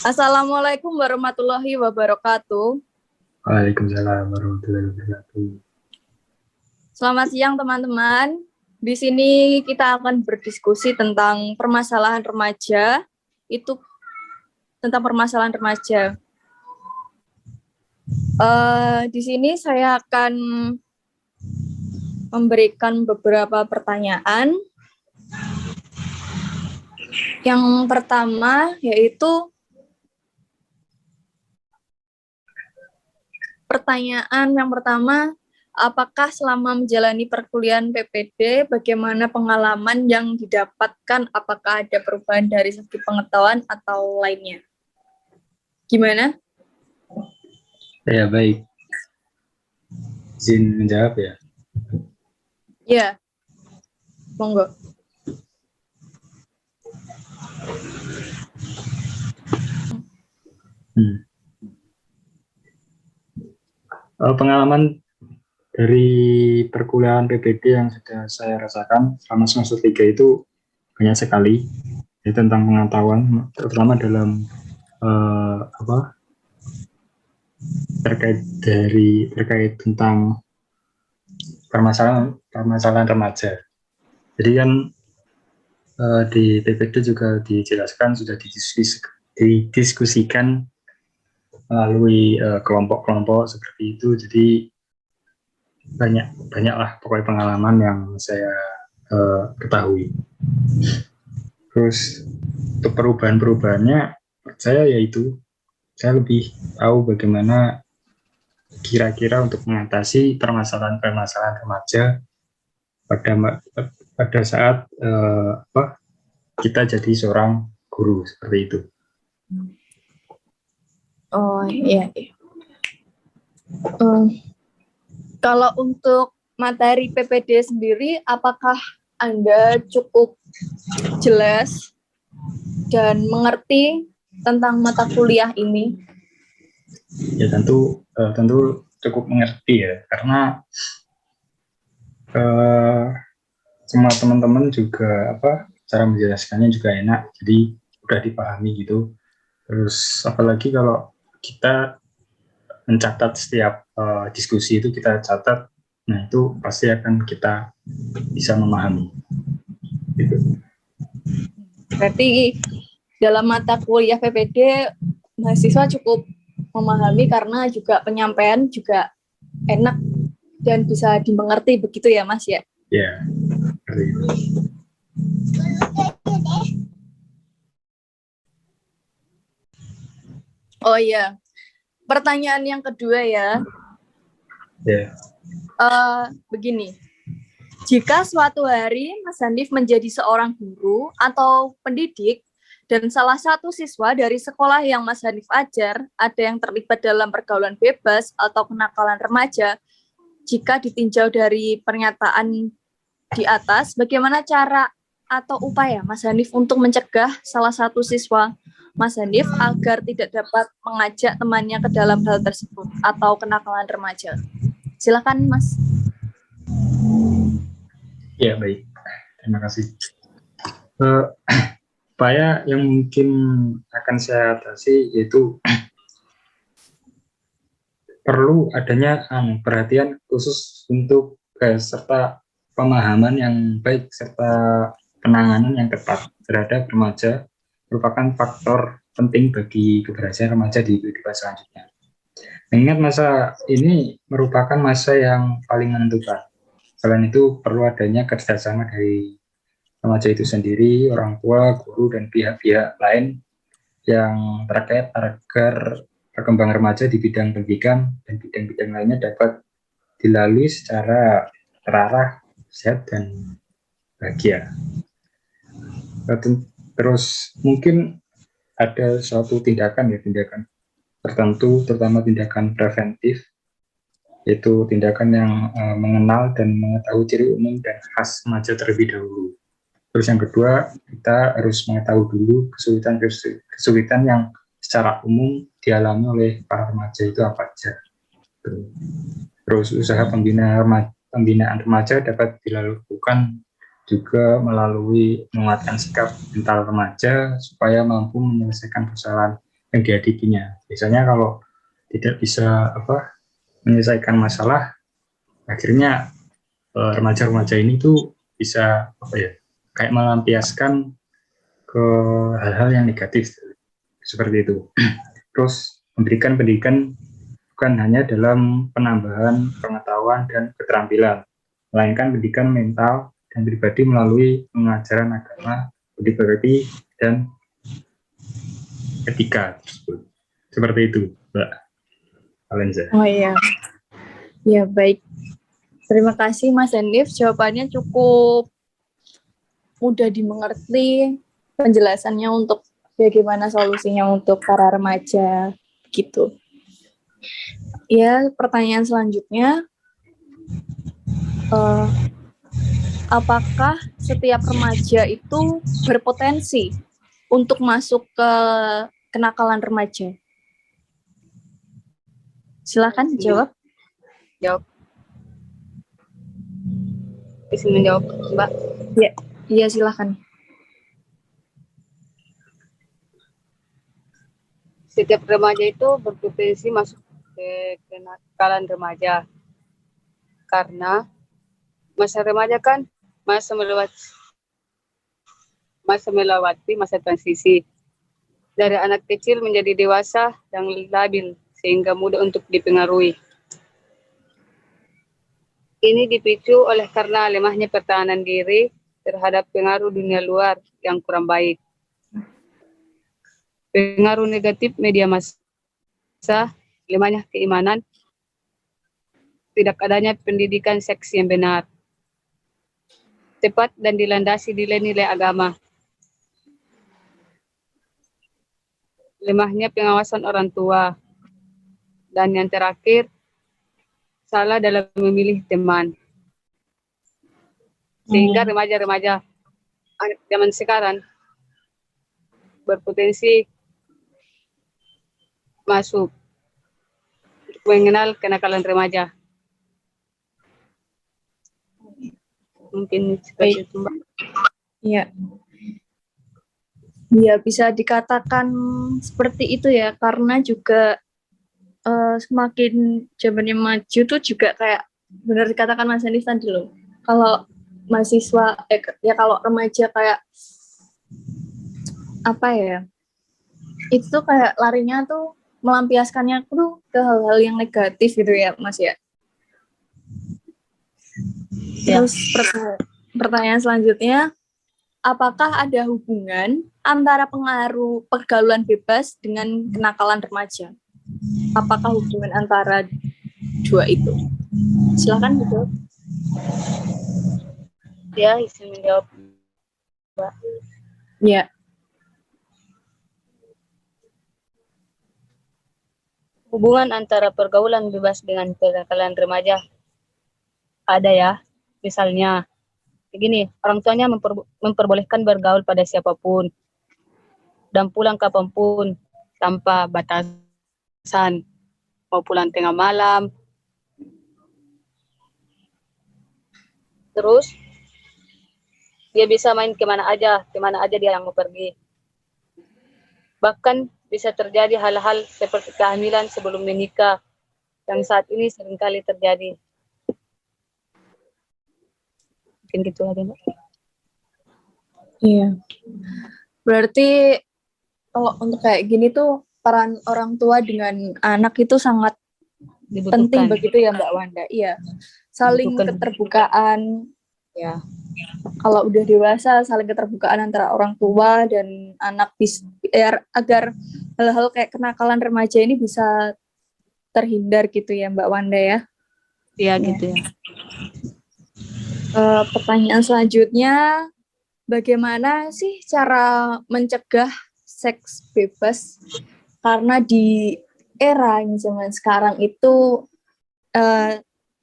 Assalamualaikum warahmatullahi wabarakatuh. Waalaikumsalam warahmatullahi wabarakatuh. Selamat siang teman-teman. Di sini kita akan berdiskusi tentang permasalahan remaja. Itu tentang permasalahan remaja. Di sini saya akan memberikan beberapa pertanyaan. Yang pertama yaitu apakah selama menjalani perkuliahan PPD, bagaimana pengalaman yang didapatkan? Apakah ada perubahan dari segi pengetahuan atau lainnya? Gimana? Ya, baik. Izin menjawab ya. Ya, monggo. Pengalaman dari perkuliahan PPD yang sudah saya rasakan selama semester 3 itu banyak sekali, ya, tentang pengetahuan, terutama dalam terkait tentang permasalahan remaja. Jadi kan di PPD juga dijelaskan, sudah didiskusikan melalui kelompok-kelompok seperti itu. Jadi banyaklah pokoknya pengalaman yang saya ketahui. Terus untuk perubahannya, saya yaitu saya lebih tahu bagaimana kira-kira untuk mengatasi permasalahan remaja pada saat kita jadi seorang guru, seperti itu. Oh iya. Kalau untuk materi PPD sendiri, apakah Anda cukup jelas dan mengerti tentang mata kuliah ini? Ya tentu cukup mengerti ya, karena semua teman-teman juga cara menjelaskannya juga enak, jadi udah dipahami gitu. Terus apalagi kalau kita mencatat setiap diskusi itu, kita catat, nah itu pasti akan kita bisa memahami gitu. Berarti dalam mata kuliah PPD mahasiswa cukup memahami karena juga penyampaian juga enak dan bisa dimengerti, begitu ya Mas ya? Ya, seperti itu. Oh iya, pertanyaan yang kedua ya. Ya. Begini, jika suatu hari Mas Hanif menjadi seorang guru atau pendidik dan salah satu siswa dari sekolah yang Mas Hanif ajar ada yang terlibat dalam pergaulan bebas atau kenakalan remaja, jika ditinjau dari pernyataan di atas, bagaimana cara atau upaya Mas Hanif untuk mencegah salah satu siswa Mas Hanif agar tidak dapat mengajak temannya ke dalam hal tersebut atau kenakalan remaja? Silakan Mas. Ya, baik. Terima kasih. Upaya yang mungkin akan saya atasi yaitu perlu adanya perhatian khusus untuk serta pemahaman yang baik serta penanganan yang tepat terhadap remaja, merupakan faktor penting bagi keberhasilan remaja di kehidupan selanjutnya. Mengingat masa ini merupakan masa yang paling menentukan. Selain itu, perlu adanya kerjasama dari remaja itu sendiri, orang tua, guru, dan pihak-pihak lain yang terkait agar perkembangan remaja di bidang pendidikan dan bidang-bidang lainnya dapat dilalui secara terarah, sehat, dan bahagia. Terus mungkin ada suatu tindakan tertentu, terutama tindakan preventif, yaitu tindakan yang mengenal dan mengetahui ciri umum dan khas remaja terlebih dahulu. Terus yang kedua, kita harus mengetahui dulu kesulitan yang secara umum dialami oleh para remaja itu apa saja. Terus usaha pembinaan remaja dapat dilakukan juga melalui menguatkan sikap mental remaja supaya mampu menyelesaikan persoalan yang dihadapinya. Biasanya kalau tidak bisa menyelesaikan masalah, akhirnya remaja-remaja ini tuh bisa kayak melampiaskan ke hal-hal yang negatif seperti itu. Terus memberikan pendidikan bukan hanya dalam penambahan pengetahuan dan keterampilan, melainkan pendidikan mental dan pribadi melalui pengajaran agama, budi pekerti, dan etika tersebut. Seperti itu, Mbak Alenza. Oh iya, ya baik. Terima kasih Mas Hanif, jawabannya cukup mudah dimengerti, penjelasannya untuk bagaimana solusinya untuk para remaja gitu. Ya, pertanyaan selanjutnya, apakah setiap remaja itu berpotensi untuk masuk ke kenakalan remaja? Silakan jawab. Bisa menjawab, Mbak? Iya, silakan. Setiap remaja itu berpotensi masuk ke kenakalan remaja karena masa remaja kan masa melewati masa transisi dari anak kecil menjadi dewasa yang labil sehingga mudah untuk dipengaruhi. Ini dipicu oleh karena lemahnya pertahanan diri terhadap pengaruh dunia luar yang kurang baik. Pengaruh negatif media massa, lemahnya keimanan, tidak adanya pendidikan seks yang benar, tepat dan dilandasi nilai-nilai agama. Lemahnya pengawasan orang tua. Dan yang terakhir, salah dalam memilih teman. Sehingga remaja-remaja anak zaman sekarang berpotensi masuk untuk mengenal kenakalan remaja. Mungkin seperti itu, Mbak. Iya. Ya, bisa dikatakan seperti itu ya, karena juga semakin zamannya maju tuh juga kayak benar dikatakan Mas Hanif tadi loh. Kalau mahasiswa, kalau remaja kayak apa ya, itu tuh kayak larinya tuh melampiaskannya tuh ke hal-hal yang negatif gitu ya, Mas ya. Terus pertanyaan selanjutnya, apakah ada hubungan antara pengaruh pergaulan bebas dengan kenakalan remaja? Apakah hubungan antara dua itu? Silakan dijawab. Ya, izin menjawab, Mbak. Ya. Hubungan antara pergaulan bebas dengan kenakalan remaja ada ya. Misalnya, begini, orang tuanya memperbolehkan bergaul pada siapapun dan pulang kapanpun tanpa batasan, mau pulang tengah malam. Terus, dia bisa main kemana aja dia yang mau pergi. Bahkan bisa terjadi hal-hal seperti kehamilan sebelum menikah, yang saat ini seringkali terjadi. Mungkin gitu aja, Mbak. Iya. Berarti kalau untuk kayak gini tuh peran orang tua dengan anak itu sangat penting begitu ya Mbak Wanda. Iya. Saling keterbukaan ya. Kalau udah dewasa saling keterbukaan antara orang tua dan anak agar hal-hal kayak kenakalan remaja ini bisa terhindar gitu ya Mbak Wanda ya. Iya gitu ya. Pertanyaan selanjutnya, bagaimana sih cara mencegah seks bebas? Karena di era zaman sekarang itu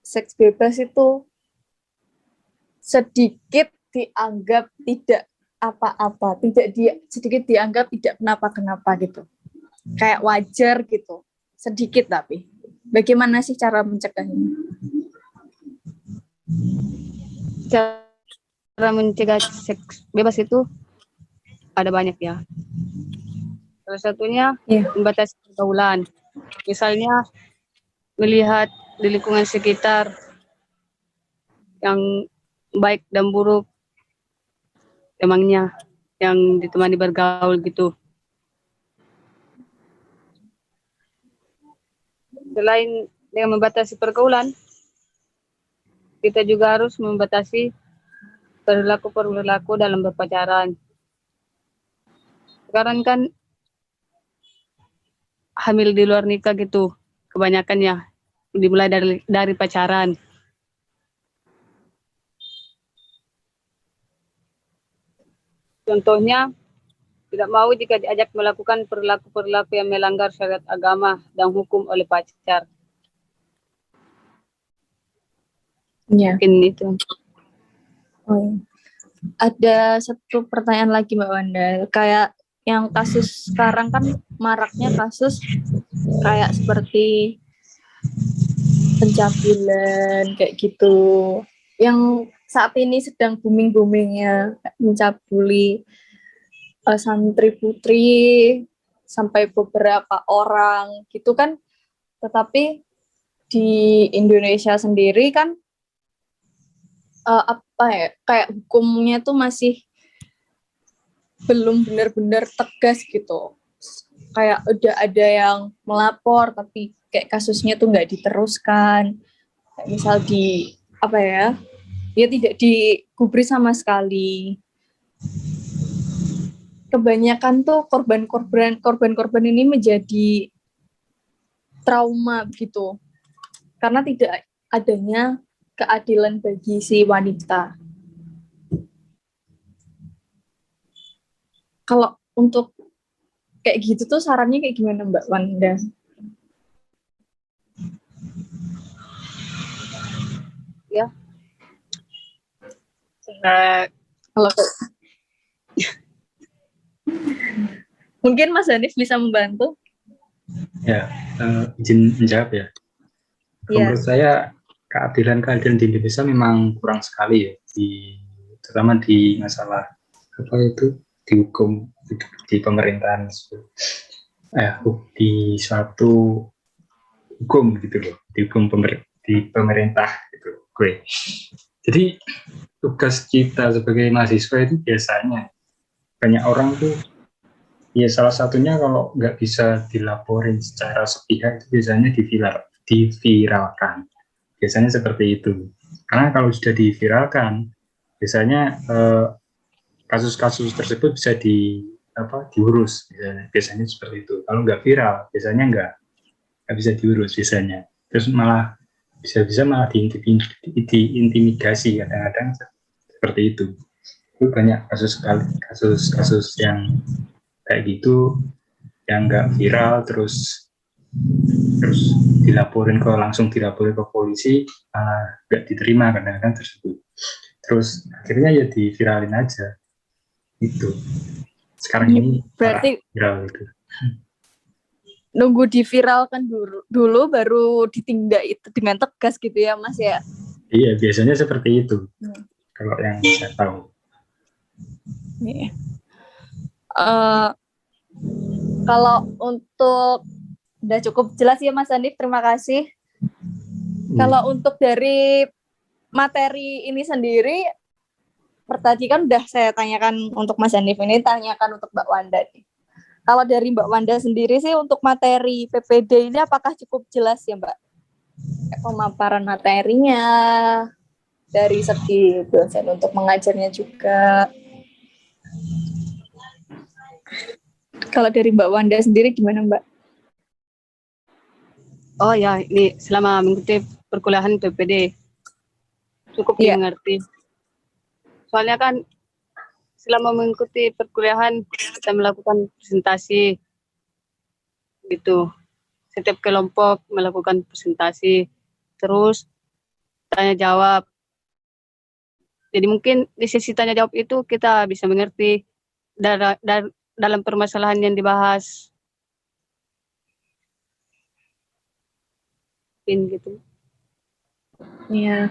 seks bebas itu sedikit dianggap tidak apa-apa, sedikit dianggap tidak kenapa-kenapa gitu. Kayak wajar gitu, sedikit tapi. Bagaimana sih cara mencegahnya? Cara mencegah seks bebas itu ada banyak ya. Salah satunya Iya. membatasi pergaulan. Misalnya melihat di lingkungan sekitar yang baik dan buruk emangnya yang ditemani bergaul gitu. Selain dengan membatasi pergaulan, kita juga harus membatasi perilaku-perilaku dalam berpacaran. Sekarang kan hamil di luar nikah gitu, kebanyakan ya dimulai dari pacaran. Contohnya, tidak mau jika diajak melakukan perilaku-perilaku yang melanggar syariat agama dan hukum oleh pacar. Iya. Mungkin itu. Oh. Ada satu pertanyaan lagi Mbak Wanda. Kayak yang kasus sekarang kan maraknya kasus kayak seperti pencabulan kayak gitu. Yang saat ini sedang booming-boomingnya mencabuli santri putri sampai beberapa orang gitu kan. Tetapi di Indonesia sendiri kan apa ya, kayak hukumnya tuh masih belum benar-benar tegas gitu. Kayak udah ada yang melapor tapi kayak kasusnya tuh nggak diteruskan. Kayak misal di apa ya, dia tidak digubris sama sekali. Kebanyakan tuh korban-korban ini menjadi trauma gitu karena tidak adanya keadilan bagi si wanita. Kalau untuk kayak gitu tuh sarannya kayak gimana Mbak Wanda? Ya. Kalau mungkin Mas Hanif bisa membantu. Ya, izin menjawab ya. Menurut saya keadilan di Indonesia memang kurang sekali ya, terutama di masalah apa itu di hukum di pemerintahan, di suatu hukum gitu loh, di pemerintah gitu gue. Jadi tugas kita sebagai mahasiswa itu biasanya banyak orang tuh ya salah satunya kalau nggak bisa dilaporin secara sepihak itu biasanya diviralkan. Biasanya seperti itu. Karena kalau sudah diviralkan, biasanya kasus-kasus tersebut bisa diurus. Biasanya seperti itu. Kalau nggak viral, biasanya nggak bisa diurus biasanya. Terus malah bisa malah diintimidasi kadang-kadang seperti itu. Itu banyak kasus yang kayak gitu yang nggak viral terus langsung dilaporin ke polisi, nggak diterima kadang-kadang tersebut. Terus akhirnya ya diviralin aja itu. Sekarang ini berarti viral itu. Nunggu diviralkan dulu baru ditindak itu dengan tegas gitu ya Mas ya. Iya, biasanya seperti itu. Kalau yang saya tahu. Kalau untuk udah cukup jelas ya Mas Hanif, terima kasih. Kalau untuk dari materi ini sendiri, tadi kan udah saya tanyakan untuk Mas Hanif, ini tanyakan untuk Mbak Wanda nih. Kalau dari Mbak Wanda sendiri sih untuk materi PPD ini apakah cukup jelas ya Mbak? Pemaparan materinya dari segi dosen untuk mengajarnya juga. Kalau dari Mbak Wanda sendiri gimana Mbak? Oh ya, ini selama mengikuti perkuliahan PPD cukup dimengerti. Soalnya kan selama mengikuti perkuliahan kita melakukan presentasi gitu. Setiap kelompok melakukan presentasi, terus tanya jawab. Jadi mungkin di sesi tanya jawab itu kita bisa mengerti dalam permasalahan yang dibahas. Gitu. Iya,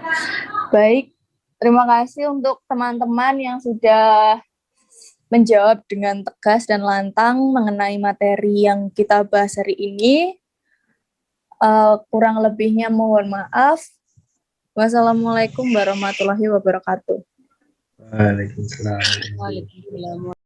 baik. Terima kasih untuk teman-teman yang sudah menjawab dengan tegas dan lantang mengenai materi yang kita bahas hari ini. Kurang lebihnya mohon maaf. Wassalamualaikum warahmatullahi wabarakatuh. Waalaikumsalam. Waalaikumsalam.